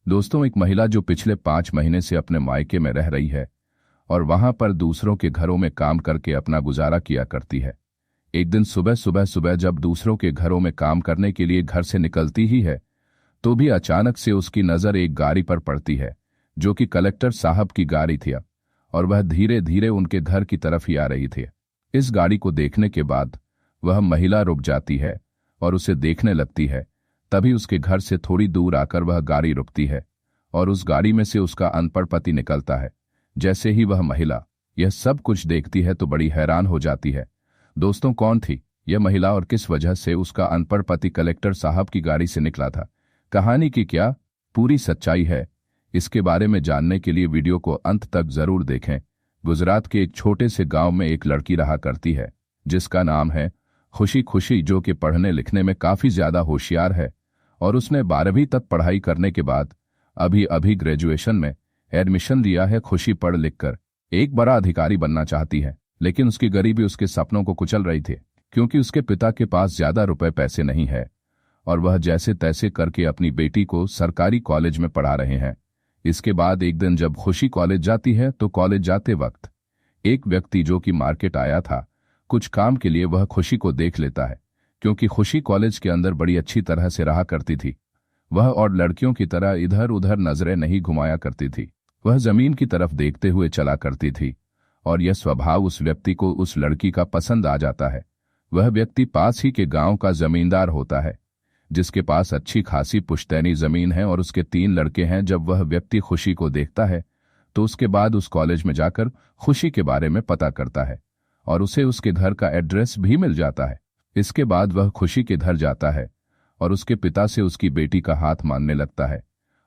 दोस्तों, एक महिला जो पिछले 5 महीने से अपने मायके में रह रही है और वहां पर दूसरों के घरों में काम करके अपना गुजारा किया करती है। एक दिन सुबह जब दूसरों के घरों में काम करने के लिए घर से निकलती ही है तो भी अचानक से उसकी नजर एक गाड़ी पर पड़ती है जो कि कलेक्टर साहब की गाड़ी थी और वह धीरे धीरे उनके घर की तरफ ही आ रही थी। इस गाड़ी को देखने के बाद वह महिला रुक जाती है और उसे देखने लगती है। तभी उसके घर से थोड़ी दूर आकर वह गाड़ी रुकती है और उस गाड़ी में से उसका अनपढ़ पति निकलता है। जैसे ही वह महिला यह सब कुछ देखती है तो बड़ी हैरान हो जाती है। दोस्तों, कौन थी यह महिला और किस वजह से उसका अनपढ़ पति कलेक्टर साहब की गाड़ी से निकला था? कहानी की क्या पूरी सच्चाई है, इसके बारे में जानने के लिए वीडियो को अंत तक जरूर देखें। गुजरात के एक छोटे से गांव में एक लड़की रहा करती है जिसका नाम है खुशी, जो कि पढ़ने लिखने में काफी ज्यादा होशियार है और उसने 12वीं तक पढ़ाई करने के बाद अभी ग्रेजुएशन में एडमिशन लिया है। खुशी पढ़ लिखकर एक बड़ा अधिकारी बनना चाहती है, लेकिन उसकी गरीबी उसके सपनों को कुचल रही थी क्योंकि उसके पिता के पास ज्यादा रुपए पैसे नहीं है और वह जैसे तैसे करके अपनी बेटी को सरकारी कॉलेज में पढ़ा रहे हैं। इसके बाद एक दिन जब खुशी कॉलेज जाती है तो कॉलेज जाते वक्त एक व्यक्ति जो कि मार्केट आया था कुछ काम के लिए, वह खुशी को देख लेता है क्योंकि खुशी कॉलेज के अंदर बड़ी अच्छी तरह से रहा करती थी। वह और लड़कियों की तरह इधर उधर नजरें नहीं घुमाया करती थी, वह जमीन की तरफ देखते हुए चला करती थी और यह स्वभाव उस व्यक्ति को उस लड़की का पसंद आ जाता है। वह व्यक्ति पास ही के गांव का जमींदार होता है जिसके पास अच्छी खासी पुश्तैनी जमीन है और उसके 3 लड़के हैं। जब वह व्यक्ति खुशी को देखता है तो उसके बाद उस कॉलेज में जाकर खुशी के बारे में पता करता है और उसे उसके घर का एड्रेस भी मिल जाता है। इसके बाद वह खुशी के घर जाता है और उसके पिता से उसकी बेटी का हाथ मांगने लगता है।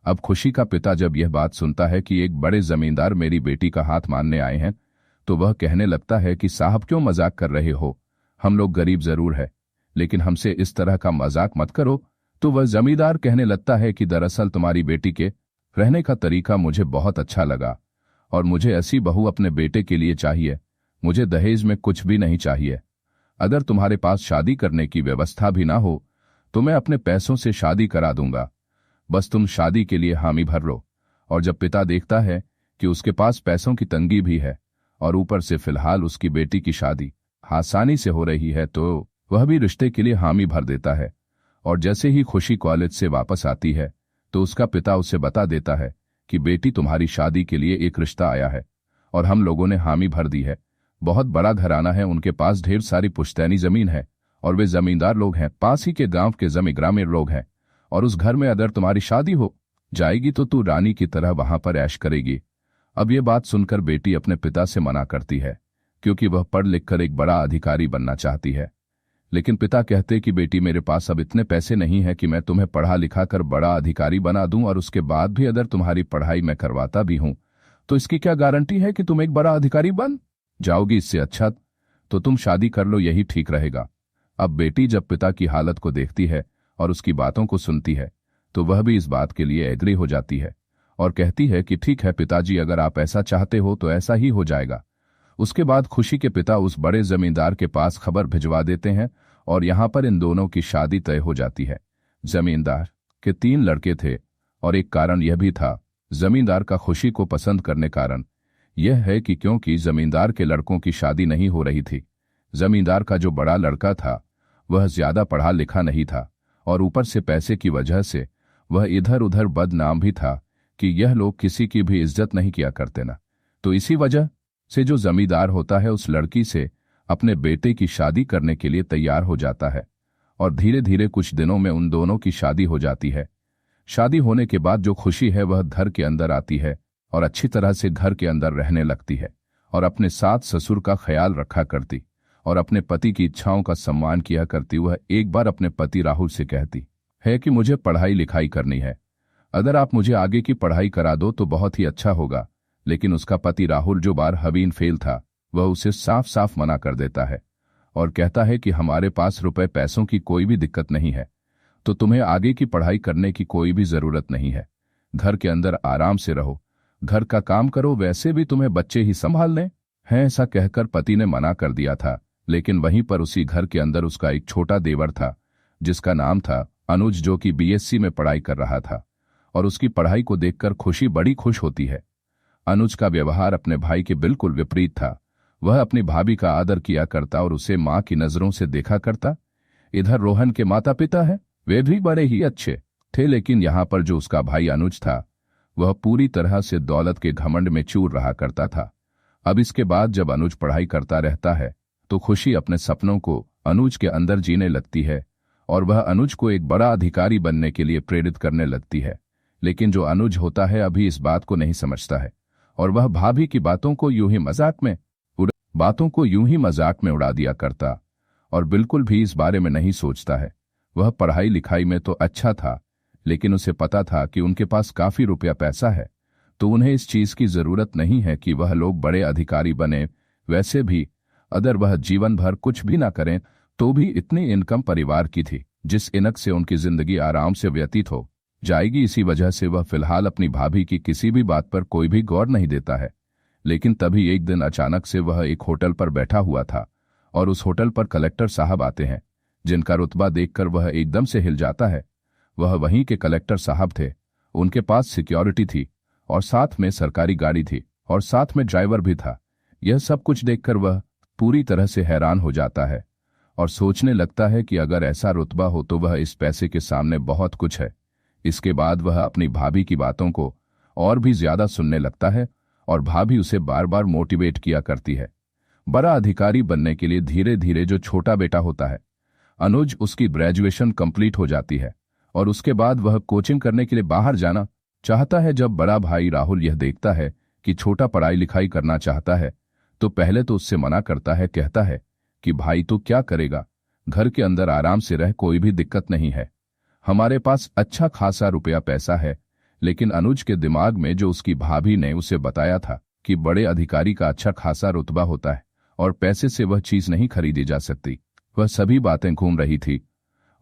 अब खुशी का पिता जब यह बात सुनता है कि एक बड़े जमींदार मेरी बेटी का हाथ मांगने आए हैं तो वह कहने लगता है कि साहब, क्यों मजाक कर रहे हो? हम लोग गरीब जरूर है लेकिन हमसे इस तरह का मजाक मत करो। तो वह जमींदार कहने लगता है कि दरअसल तुम्हारी बेटी के रहने का तरीका मुझे बहुत अच्छा लगा और मुझे ऐसी बहू अपने बेटे के लिए चाहिए। मुझे दहेज में कुछ भी नहीं चाहिए। अगर तुम्हारे पास शादी करने की व्यवस्था भी ना हो तो मैं अपने पैसों से शादी करा दूंगा, बस तुम शादी के लिए हामी भर लो। और जब पिता देखता है कि उसके पास पैसों की तंगी भी है और ऊपर से फिलहाल उसकी बेटी की शादी आसानी से हो रही है तो वह भी रिश्ते के लिए हामी भर देता है। और जैसे ही खुशी कॉलेज से वापस आती है तो उसका पिता उसे बता देता है कि बेटी, तुम्हारी शादी के लिए एक रिश्ता आया है और हम लोगों ने हामी भर दी है। बहुत बड़ा घराना है, उनके पास ढेर सारी पुश्तैनी जमीन है और वे जमींदार लोग हैं, पास ही के गांव के ग्रामीण लोग हैं और उस घर में अगर तुम्हारी शादी हो जाएगी तो तू रानी की तरह वहां पर ऐश करेगी। अब ये बात सुनकर बेटी अपने पिता से मना करती है क्योंकि वह पढ़ लिख कर एक बड़ा अधिकारी बनना चाहती है। लेकिन पिता कहते कि बेटी, मेरे पास अब इतने पैसे नहीं है कि मैं तुम्हें पढ़ा लिखा कर बड़ा अधिकारी बना दूं और उसके बाद भी अगर तुम्हारी पढ़ाई मैं करवाता भी हूं तो इसकी क्या गारंटी है कि तुम एक बड़ा अधिकारी बन जाओगी? इससे अच्छा तो तुम शादी कर लो, यही ठीक रहेगा। अब बेटी जब पिता की हालत को देखती है और उसकी बातों को सुनती है तो वह भी इस बात के लिए एग्री हो जाती है और कहती है कि ठीक है पिताजी, अगर आप ऐसा चाहते हो तो ऐसा ही हो जाएगा। उसके बाद खुशी के पिता उस बड़े जमींदार के पास खबर भिजवा देते हैं और यहाँ पर इन दोनों की शादी तय हो जाती है। जमींदार के 3 लड़के थे और एक कारण यह भी था जमींदार का खुशी को पसंद करने कारण यह है कि क्योंकि जमींदार के लड़कों की शादी नहीं हो रही थी। जमींदार का जो बड़ा लड़का था वह ज्यादा पढ़ा लिखा नहीं था और ऊपर से पैसे की वजह से वह इधर उधर बदनाम भी था कि यह लोग किसी की भी इज्जत नहीं किया करते ना। तो इसी वजह से जो जमींदार होता है उस लड़की से अपने बेटे की शादी करने के लिए तैयार हो जाता है और धीरे धीरे कुछ दिनों में उन दोनों की शादी हो जाती है। शादी होने के बाद जो खुशी है वह घर के अंदर आती है और अच्छी तरह से घर के अंदर रहने लगती है और अपने सास ससुर का ख्याल रखा करती और अपने पति की इच्छाओं का सम्मान किया करती। वह एक बार अपने पति राहुल से कहती है कि मुझे पढ़ाई लिखाई करनी है, अगर आप मुझे आगे की पढ़ाई करा दो तो बहुत ही अच्छा होगा। लेकिन उसका पति राहुल जो बार हवीन फेल था वह उसे साफ साफ मना कर देता है और कहता है कि हमारे पास रुपए पैसों की कोई भी दिक्कत नहीं है तो तुम्हें आगे की पढ़ाई करने की कोई भी जरूरत नहीं है। घर के अंदर आराम से रहो, घर का काम करो, वैसे भी तुम्हें बच्चे ही संभालने हैं। ऐसा कहकर पति ने मना कर दिया था। लेकिन वहीं पर उसी घर के अंदर उसका एक छोटा देवर था जिसका नाम था अनुज, जो कि बीएससी में पढ़ाई कर रहा था और उसकी पढ़ाई को देखकर खुशी बड़ी खुश होती है। अनुज का व्यवहार अपने भाई के बिल्कुल विपरीत था। वह अपनी भाभी का आदर किया करता और उसे मां की नजरों से देखा करता। इधर रोहन के माता पिता हैं, वे भी बड़े ही अच्छे थे, लेकिन यहाँ पर जो उसका भाई अनुज था वह पूरी तरह से दौलत के घमंड में चूर रहा करता था। अब इसके बाद जब अनुज पढ़ाई करता रहता है तो खुशी अपने सपनों को अनुज के अंदर जीने लगती है और वह अनुज को एक बड़ा अधिकारी बनने के लिए प्रेरित करने लगती है। लेकिन जो अनुज होता है अभी इस बात को नहीं समझता है और वह भाभी की बातों को यूं ही मजाक में उड़ा दिया करता और बिल्कुल भी इस बारे में नहीं सोचता है। वह पढ़ाई लिखाई में तो अच्छा था, लेकिन उसे पता था कि उनके पास काफी रुपया पैसा है, तो उन्हें इस चीज की जरूरत नहीं है कि वह लोग बड़े अधिकारी बने। वैसे भी अगर वह जीवन भर कुछ भी ना करें तो भी इतनी इनकम परिवार की थी जिस इनक से उनकी जिंदगी आराम से व्यतीत हो जाएगी। इसी वजह से वह फिलहाल अपनी भाभी की किसी भी बात पर कोई भी गौर नहीं देता है। लेकिन तभी एक दिन अचानक से वह एक होटल पर बैठा हुआ था और उस होटल पर कलेक्टर साहब आते हैं, जिनका रुतबा देखकर वह एकदम से हिल जाता है। वह वहीं के कलेक्टर साहब थे। उनके पास सिक्योरिटी थी और साथ में सरकारी गाड़ी थी और साथ में ड्राइवर भी था। यह सब कुछ देखकर वह पूरी तरह से हैरान हो जाता है और सोचने लगता है कि अगर ऐसा रुतबा हो तो वह इस पैसे के सामने बहुत कुछ है। इसके बाद वह अपनी भाभी की बातों को और भी ज्यादा सुनने लगता है और भाभी उसे बार बार मोटिवेट किया करती है। बड़ा अधिकारी बनने के लिए धीरे धीरे जो छोटा बेटा होता है अनुज, उसकी ग्रेजुएशन कंप्लीट हो जाती है और उसके बाद वह कोचिंग करने के लिए बाहर जाना चाहता है। जब बड़ा भाई राहुल यह देखता है कि छोटा पढ़ाई लिखाई करना चाहता है तो पहले तो उससे मना करता है, कहता है कि भाई तो क्या करेगा, घर के अंदर आराम से रह, कोई भी दिक्कत नहीं है, हमारे पास अच्छा खासा रुपया पैसा है। लेकिन अनुज के दिमाग में जो उसकी भाभी ने उसे बताया था कि बड़े अधिकारी का अच्छा खासा रुतबा होता है और पैसे से वह चीज नहीं खरीदी जा सकती, वह सभी बातें घूम रही थी।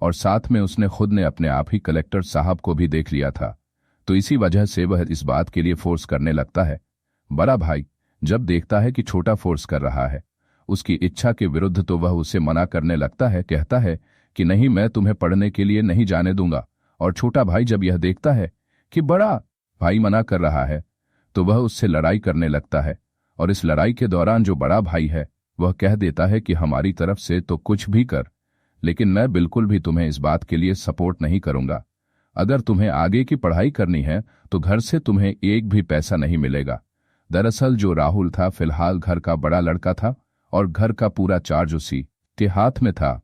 और साथ में उसने खुद ने अपने आप ही कलेक्टर साहब को भी देख लिया था, तो इसी वजह से वह इस बात के लिए फोर्स करने लगता है। बड़ा भाई जब देखता है कि छोटा फोर्स कर रहा है उसकी इच्छा के विरुद्ध, तो वह उसे मना करने लगता है, कहता है कि नहीं, मैं तुम्हें पढ़ने के लिए नहीं जाने दूंगा। और छोटा भाई जब यह देखता है कि बड़ा भाई मना कर रहा है तो वह उससे लड़ाई करने लगता है और इस लड़ाई के दौरान जो बड़ा भाई है वह कह देता है कि हमारी तरफ से तो कुछ भी कर, लेकिन मैं बिल्कुल भी तुम्हें इस बात के लिए सपोर्ट नहीं करूंगा। अगर तुम्हें आगे की पढ़ाई करनी है तो घर से तुम्हें एक भी पैसा नहीं मिलेगा। दरअसल जो राहुल था फिलहाल घर का बड़ा लड़का था और घर का पूरा चार्ज उसी के हाथ में था।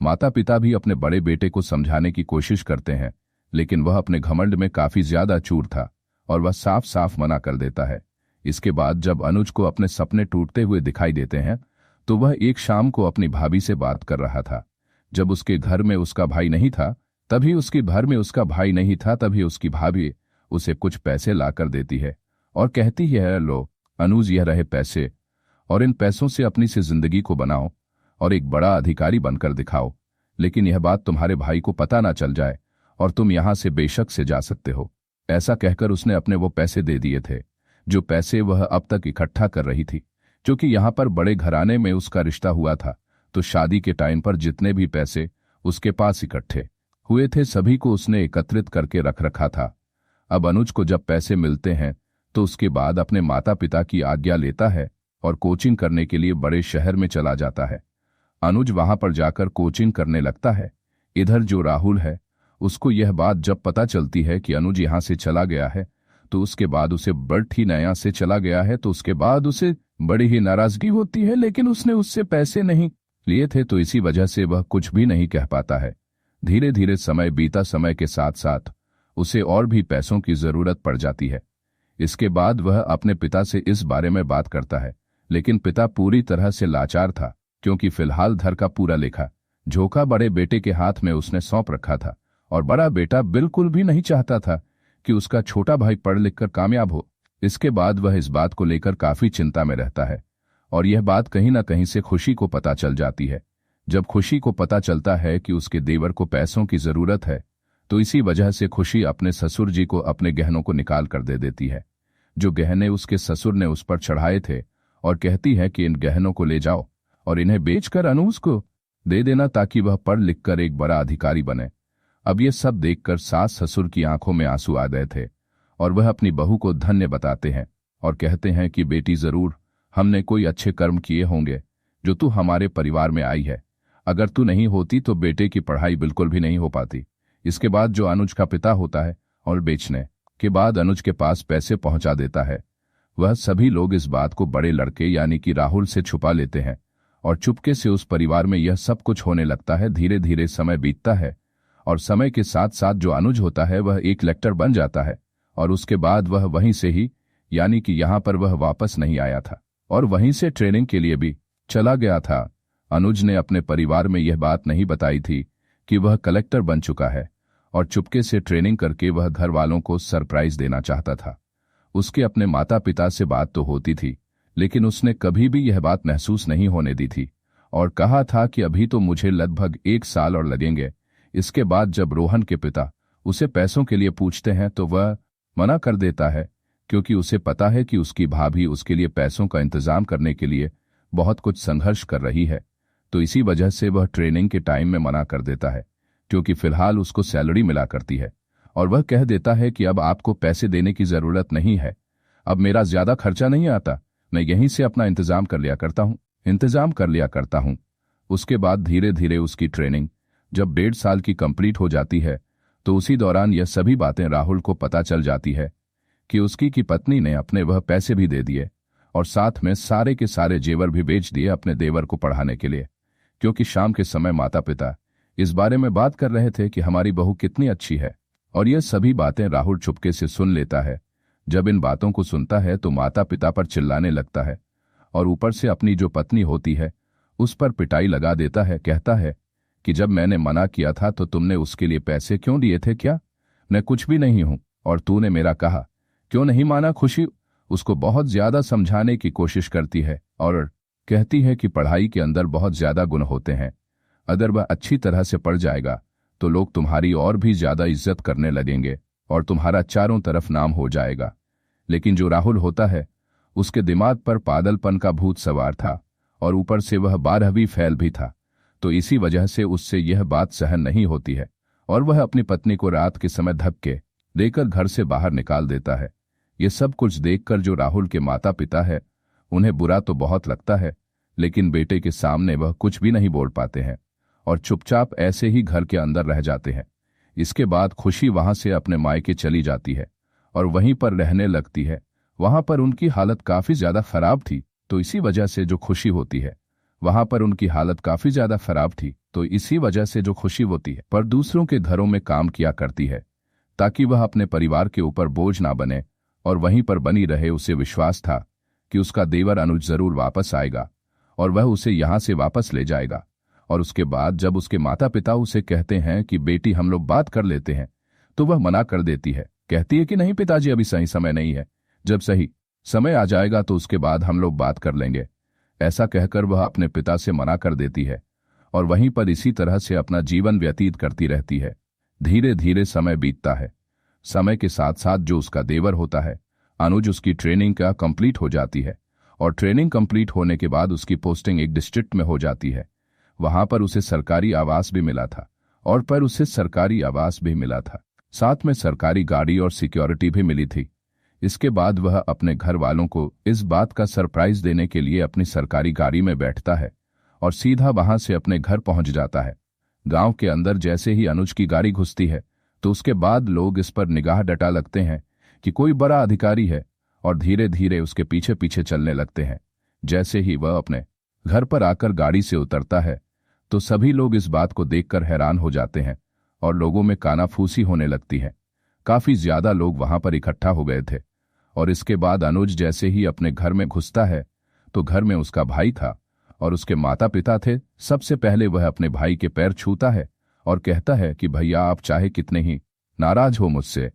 माता पिता भी अपने बड़े बेटे को समझाने की कोशिश करते हैं, लेकिन वह अपने घमंड में काफी ज्यादा चूर था और वह साफ साफ मना कर देता है। इसके बाद जब अनुज को अपने सपने टूटते हुए दिखाई देते हैं तो वह एक शाम को अपनी भाभी से बात कर रहा था। जब उसके घर में उसका भाई नहीं था तभी उसकी भाभी उसे कुछ पैसे ला कर देती है और कहती है, लो अनुज, यह रहे पैसे और इन पैसों से अपनी से जिंदगी को बनाओ और एक बड़ा अधिकारी बनकर दिखाओ, लेकिन यह बात तुम्हारे भाई को पता ना चल जाए और तुम यहां से बेशक से जा सकते हो। ऐसा कहकर उसने अपने वो पैसे दे दिए थे जो पैसे वह अब तक इकट्ठा कर रही थी, क्योंकि यहाँ पर बड़े घराने में उसका रिश्ता हुआ था, तो शादी के टाइम पर जितने भी पैसे उसके पास इकट्ठे हुए थे सभी को उसने एकत्रित करके रख रखा था। अब अनुज को जब पैसे मिलते हैं तो उसके बाद अपने माता पिता की आज्ञा लेता है और कोचिंग करने के लिए बड़े शहर में चला जाता है। अनुज वहां पर जाकर कोचिंग करने लगता है। इधर जो राहुल है उसको यह बात जब पता चलती है कि अनुज यहां से चला गया है तो उसके बाद उसे बड़ी ही नाराजगी होती है, लेकिन उसने उससे पैसे नहीं लिए थे तो इसी वजह से वह कुछ भी नहीं कह पाता है। धीरे धीरे समय बीता, समय के साथ साथ उसे और भी पैसों की जरूरत पड़ जाती है। इसके बाद वह अपने पिता से इस बारे में बात करता है, लेकिन पिता पूरी तरह से लाचार था, क्योंकि फिलहाल घर का पूरा लेखा झोंका बड़े बेटे के हाथ में उसने सौंप रखा था और बड़ा बेटा बिल्कुल भी नहीं चाहता था कि उसका छोटा भाई पढ़ लिख कर कामयाब हो। इसके बाद वह इस बात को लेकर काफी चिंता में रहता है और यह बात कहीं ना कहीं से खुशी को पता चल जाती है। जब खुशी को पता चलता है कि उसके देवर को पैसों की जरूरत है तो इसी वजह से खुशी अपने ससुर जी को अपने गहनों को निकाल कर दे देती है, जो गहने उसके ससुर ने उस पर चढ़ाए थे, और कहती है कि इन गहनों को ले जाओ और इन्हें बेचकर अनुज को दे देना ताकि वह पढ़ लिख कर एक बड़ा अधिकारी बने। अब ये सब देखकर सास ससुर की आंखों में आंसू आ गए थे और वह अपनी बहू को धन्य बताते हैं और कहते हैं कि बेटी जरूर हमने कोई अच्छे कर्म किए होंगे जो तू हमारे परिवार में आई है। अगर तू नहीं होती तो बेटे की पढ़ाई बिल्कुल भी नहीं हो पाती। इसके बाद जो अनुज का पिता होता है और बेचने के बाद अनुज के पास पैसे पहुंचा देता है, वह सभी लोग इस बात को बड़े लड़के यानी कि राहुल से छुपा लेते हैं और चुपके से उस परिवार में यह सब कुछ होने लगता है। धीरे धीरे समय बीतता है और समय के साथ साथ जो अनुज होता है वह एक कलेक्टर बन जाता है और उसके बाद वह वहीं से ही यानी कि यहाँ पर वह वापस नहीं आया था और वहीं से ट्रेनिंग के लिए भी चला गया था। अनुज ने अपने परिवार में यह बात नहीं बताई थी कि वह कलेक्टर बन चुका है और चुपके से ट्रेनिंग करके वह घर वालों को सरप्राइज देना चाहता था। उसके अपने माता पिता से बात तो होती थी लेकिन उसने कभी भी यह बात महसूस नहीं होने दी थी और कहा था कि अभी तो मुझे लगभग 1 साल और लगेंगे। इसके बाद जब रोहन के पिता उसे पैसों के लिए पूछते हैं तो वह मना कर देता है क्योंकि उसे पता है कि उसकी भाभी उसके लिए पैसों का इंतजाम करने के लिए बहुत कुछ संघर्ष कर रही है। तो इसी वजह से वह ट्रेनिंग के टाइम में मना कर देता है क्योंकि फिलहाल उसको सैलरी मिला करती है और वह कह देता है कि अब आपको पैसे देने की जरूरत नहीं है, अब मेरा ज्यादा खर्चा नहीं आता, मैं यहीं से अपना इंतजाम कर लिया करता हूं। उसके बाद धीरे धीरे उसकी ट्रेनिंग जब 1.5 साल की कंप्लीट हो जाती है तो उसी दौरान यह सभी बातें राहुल को पता चल जाती है कि उसकी की पत्नी ने अपने वह पैसे भी दे दिए और साथ में सारे के सारे जेवर भी बेच दिए अपने देवर को पढ़ाने के लिए, क्योंकि शाम के समय माता पिता इस बारे में बात कर रहे थे कि हमारी बहू कितनी अच्छी है। और यह सभी बातें राहुल चुपके से सुन लेता है। जब इन बातों को सुनता है तो माता पिता पर चिल्लाने लगता है और ऊपर से अपनी जो पत्नी होती है उस पर पिटाई लगा देता है। कहता है कि जब मैंने मना किया था तो तुमने उसके लिए पैसे क्यों दिए थे? क्या मैं कुछ भी नहीं हूं और तूने मेरा कहा क्यों नहीं माना? खुशी उसको बहुत ज्यादा समझाने की कोशिश करती है और कहती है कि पढ़ाई के अंदर बहुत ज्यादा गुण होते हैं, अगर वह अच्छी तरह से पढ़ जाएगा तो लोग तुम्हारी और भी ज्यादा इज्जत करने लगेंगे और तुम्हारा चारों तरफ नाम हो जाएगा। लेकिन जो राहुल होता है उसके दिमाग पर पागलपन का भूत सवार था और ऊपर से वह 12वीं फेल भी था, तो इसी वजह से उससे यह बात सहन नहीं होती है और वह अपनी पत्नी को रात के समय धक्के देकर घर से बाहर निकाल देता है। ये सब कुछ देखकर जो राहुल के माता पिता है उन्हें बुरा तो बहुत लगता है लेकिन बेटे के सामने वह कुछ भी नहीं बोल पाते हैं और चुपचाप ऐसे ही घर के अंदर रह जाते हैं। इसके बाद खुशी वहां से अपने मायके चली जाती है और वहीं पर रहने लगती है। वहां पर उनकी हालत काफी ज्यादा खराब थी, तो इसी वजह से जो खुशी होती है पर दूसरों के घरों में काम किया करती है ताकि वह अपने परिवार के ऊपर बोझ ना बने और वहीं पर बनी रहे। उसे विश्वास था कि उसका देवर अनुज जरूर वापस आएगा और वह उसे यहां से वापस ले जाएगा। और उसके बाद जब उसके माता पिता उसे कहते हैं कि बेटी हम लोग बात कर लेते हैं तो वह मना कर देती है। कहती है कि नहीं पिताजी, अभी सही समय नहीं है, जब सही समय आ जाएगा तो उसके बाद हम लोग बात कर लेंगे। ऐसा कहकर वह अपने पिता से मना कर देती है और वहीं पर इसी तरह से अपना जीवन व्यतीत करती रहती है। धीरे धीरे समय बीतता है। समय के साथ साथ जो उसका देवर होता है अनुज, उसकी ट्रेनिंग का कंप्लीट हो जाती है और ट्रेनिंग कंप्लीट होने के बाद उसकी पोस्टिंग एक डिस्ट्रिक्ट में हो जाती है। वहां पर उसे सरकारी आवास भी मिला था साथ में सरकारी गाड़ी और सिक्योरिटी भी मिली थी। इसके बाद वह अपने घर वालों को इस बात का सरप्राइज देने के लिए अपनी सरकारी गाड़ी में बैठता है और सीधा वहां से अपने घर पहुंच जाता है। गांव के अंदर जैसे ही अनुज की गाड़ी घुसती है तो उसके बाद लोग इस पर निगाह डटा लगते हैं कि कोई बड़ा अधिकारी है और धीरे धीरे उसके पीछे पीछे चलने लगते हैं। जैसे ही वह अपने घर पर आकर गाड़ी से उतरता है तो सभी लोग इस बात को देखकर हैरान हो जाते हैं और लोगों में कानाफूसी होने लगती है। काफी ज्यादा लोग वहां पर इकट्ठा हो गए थे और इसके बाद अनुज जैसे ही अपने घर में घुसता है तो घर में उसका भाई था और उसके माता पिता थे। सबसे पहले वह अपने भाई के पैर छूता है और कहता है कि भैया, आप चाहे कितने ही नाराज हो मुझसे,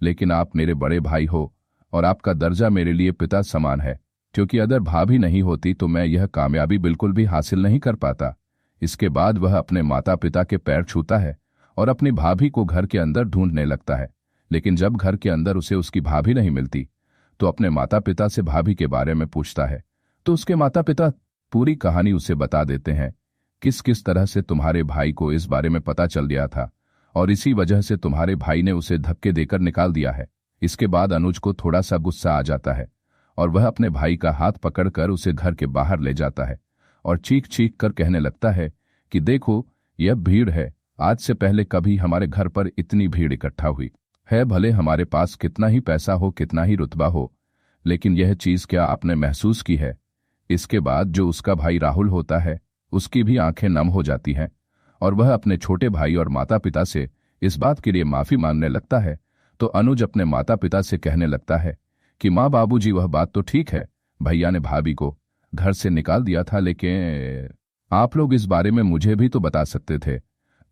लेकिन आप मेरे बड़े भाई हो और आपका दर्जा मेरे लिए पिता समान है, क्योंकि अगर भाभी नहीं होती तो मैं यह कामयाबी बिल्कुल भी हासिल नहीं कर पाता। इसके बाद वह अपने माता पिता के पैर छूता है और अपनी भाभी को घर के अंदर ढूंढने लगता है। लेकिन जब घर के अंदर उसे उसकी भाभी नहीं मिलती तो अपने माता पिता से भाभी के बारे में पूछता है तो उसके माता पिता पूरी कहानी उसे बता देते हैं, किस किस तरह से तुम्हारे भाई को इस बारे में पता चल गया था और इसी वजह से तुम्हारे भाई ने उसे धक्के देकर निकाल दिया है। इसके बाद अनुज को थोड़ा सा गुस्सा आ जाता है और वह अपने भाई का हाथ पकड़कर उसे घर के बाहर ले जाता है और चीख चीख कर कहने लगता है कि देखो, यह भीड़ है, आज से पहले कभी हमारे घर पर इतनी भीड़ इकट्ठा हुई है। भले हमारे पास कितना ही पैसा हो, कितना ही रुतबा हो, लेकिन यह चीज क्या आपने महसूस की है? इसके बाद जो उसका भाई राहुल होता है, उसकी भी आंखें नम हो जाती हैं और वह अपने छोटे भाई और माता पिता से इस बात के लिए माफी मांगने लगता है। तो अनुज अपने माता पिता से कहने लगता है कि माँ बाबूजी, वह बात तो ठीक है, भैया ने भाभी को घर से निकाल दिया था, लेकिन आप लोग इस बारे में मुझे भी तो बता सकते थे।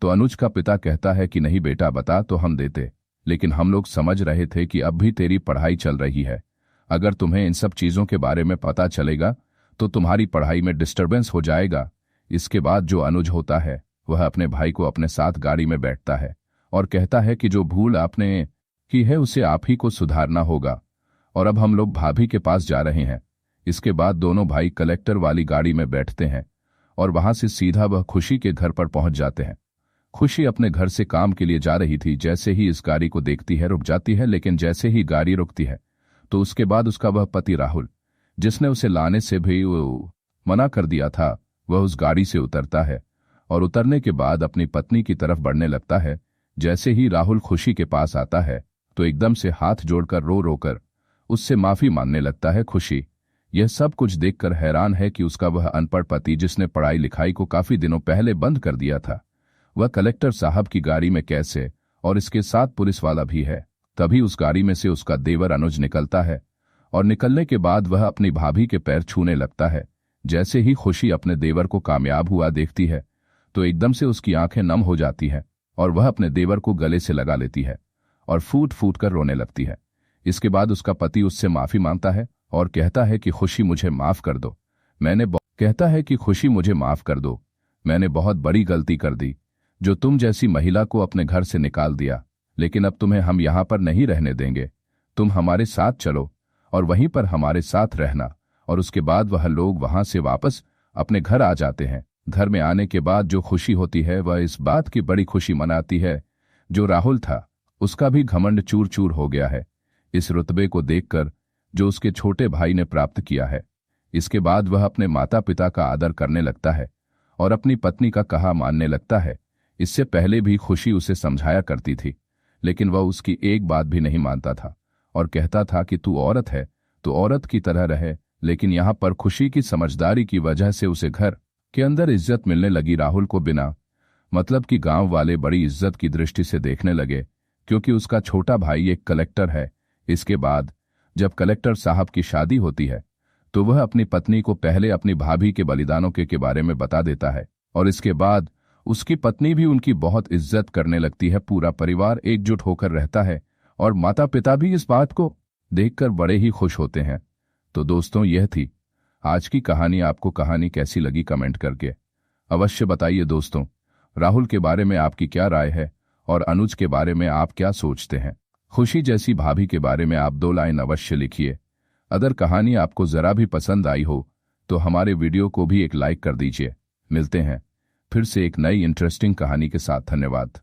तो अनुज का पिता कहता है कि नहीं बेटा, बता तो हम देते, लेकिन हम लोग समझ रहे थे कि अब भी तेरी पढ़ाई चल रही है, अगर तुम्हें इन सब चीजों के बारे में पता चलेगा तो तुम्हारी पढ़ाई में डिस्टर्बेंस हो जाएगा। इसके बाद जो अनुज होता है वह अपने भाई को अपने साथ गाड़ी में बैठता है और कहता है कि जो भूल आपने की है उसे आप ही को सुधारना होगा, और अब हम लोग भाभी के पास जा रहे हैं। इसके बाद दोनों भाई कलेक्टर वाली गाड़ी में बैठते हैं और वहां से सीधा वह खुशी के घर पर पहुंच जाते हैं। खुशी अपने घर से काम के लिए जा रही थी, जैसे ही इस गाड़ी को देखती है रुक जाती है, लेकिन जैसे ही गाड़ी रुकती है तो उसके बाद उसका वह पति राहुल, जिसने उसे लाने से भी मना कर दिया था, वह उस गाड़ी से उतरता है और उतरने के बाद अपनी पत्नी की तरफ बढ़ने लगता है। जैसे ही राहुल खुशी के पास आता है तो एकदम से हाथ जोड़कर रो रो कर उससे माफी मांगने लगता है। खुशी यह सब कुछ देखकर हैरान है कि उसका वह अनपढ़ पति, जिसने पढ़ाई लिखाई को काफी दिनों पहले बंद कर दिया था, वह कलेक्टर साहब की गाड़ी में कैसे, और इसके साथ पुलिस वाला भी है। तभी उस गाड़ी में से उसका देवर अनुज निकलता है और निकलने के बाद वह अपनी भाभी के पैर छूने लगता है। जैसे ही खुशी अपने देवर को कामयाब हुआ देखती है तो एकदम से उसकी आंखें नम हो जाती हैं और वह अपने देवर को गले से लगा लेती है और फूट फूट कर रोने लगती है। इसके बाद उसका पति उससे माफी मांगता है और कहता है कि खुशी मुझे माफ कर दो, मैंने बहुत बड़ी गलती कर दी, जो तुम जैसी महिला को अपने घर से निकाल दिया, लेकिन अब तुम्हें हम यहाँ पर नहीं रहने देंगे, तुम हमारे साथ चलो और वहीं पर हमारे साथ रहना। और उसके बाद वह लोग वहां से वापस अपने घर आ जाते हैं। घर में आने के बाद जो खुशी होती है वह इस बात की बड़ी खुशी मनाती है, जो राहुल था उसका भी घमंड चूर चूर हो गया है इस रुतबे को देखकर जो उसके छोटे भाई ने प्राप्त किया है। इसके बाद वह अपने माता पिता का आदर करने लगता है और अपनी पत्नी का कहा मानने लगता है। इससे पहले भी खुशी उसे समझाया करती थी, लेकिन वह उसकी एक बात भी नहीं मानता था और कहता था कि तू औरत है तो औरत की तरह रहे। लेकिन यहाँ पर खुशी की समझदारी की वजह से उसे घर के अंदर इज्जत मिलने लगी। राहुल को बिना मतलब कि गांव वाले बड़ी इज्जत की दृष्टि से देखने लगे, क्योंकि उसका छोटा भाई एक कलेक्टर है। इसके बाद जब कलेक्टर साहब की शादी होती है तो वह अपनी पत्नी को पहले अपनी भाभी के बलिदानों के बारे में बता देता है और इसके बाद उसकी पत्नी भी उनकी बहुत इज्जत करने लगती है। पूरा परिवार एकजुट होकर रहता है और माता पिता भी इस बात को देखकर बड़े ही खुश होते हैं। तो दोस्तों, यह थी आज की कहानी। आपको कहानी कैसी लगी कमेंट करके अवश्य बताइए। दोस्तों, राहुल के बारे में आपकी क्या राय है और अनुज के बारे में आप क्या सोचते हैं? खुशी जैसी भाभी के बारे में आप 2 लाइन अवश्य लिखिए। अगर कहानी आपको जरा भी पसंद आई हो तो हमारे वीडियो को भी एक लाइक कर दीजिए। मिलते हैं फिर से एक नई इंटरेस्टिंग कहानी के साथ। धन्यवाद।